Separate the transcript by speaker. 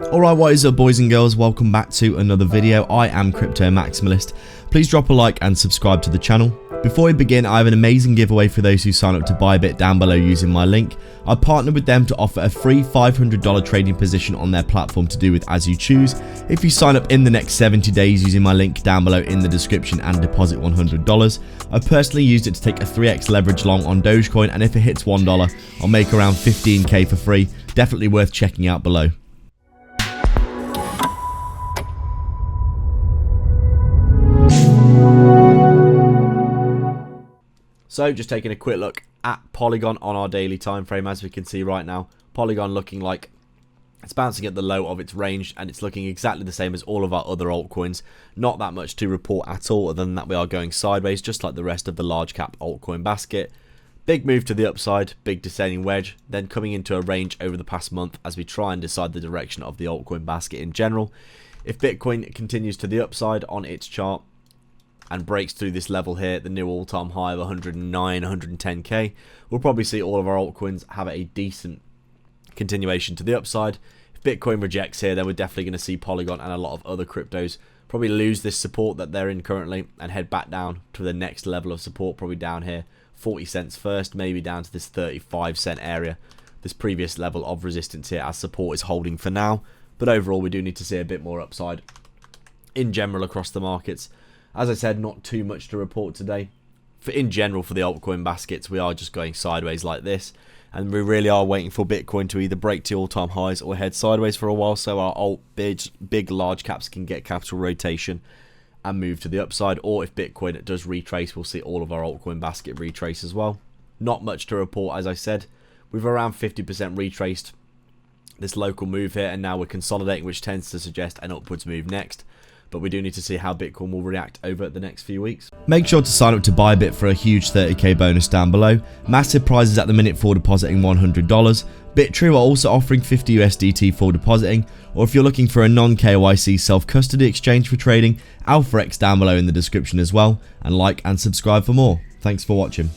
Speaker 1: Alright, what is up boys and girls, welcome back to another video. I am Crypto Maximalist. Please drop a like and subscribe to the channel. Before we begin, I have an amazing giveaway for those who sign up to ByBit down below using my link. I partnered with them to offer a free $500 trading position on their platform to do with as you choose. If you sign up in the next 70 days using my link down below in the description and deposit $100. I personally used it to take a 3x leverage long on Dogecoin, and if it hits $1, I'll make around 15k for free. Definitely worth checking out below. So just taking a quick look at Polygon on our daily time frame. As we can see right now, Polygon looking like it's bouncing at the low of its range, and it's looking exactly the same as all of our other altcoins. Not that much to report at all, other than that we are going sideways just like the rest of the large cap altcoin basket. Big move to the upside, big descending wedge, then coming into a range over the past month as we try and decide the direction of the altcoin basket in general. If Bitcoin continues to the upside on its chart and breaks through this level here, the new all-time high of 109, 110k, we'll probably see all of our altcoins have a decent continuation to the upside. If Bitcoin rejects here, then we're definitely going to see Polygon and a lot of other cryptos probably lose this support that they're in currently and head back down to the next level of support, probably down here 40 cents first, maybe down to this 35-cent area, this previous level of resistance here as support is holding for now. But overall, we do need to see a bit more upside in general across the markets. As I said, not too much to report today. In general, for the altcoin baskets, we are just going sideways like this. And we really are waiting for Bitcoin to either break to all-time highs or head sideways for a while, so our big large caps can get capital rotation and move to the upside. Or if Bitcoin does retrace, we'll see all of our altcoin basket retrace as well. Not much to report, as I said. We've around 50% retraced this local move here, and now we're consolidating, which tends to suggest an upwards move next. But we do need to see how Bitcoin will react over the next few weeks. Make sure to sign up to ByBit for a huge 30k bonus down below. Massive prizes at the minute for depositing $100. BitTrue are also offering 50 USDT for depositing. Or if you're looking for a non-KYC self-custody exchange for trading, AlphaX down below in the description as well. And like and subscribe for more. Thanks for watching.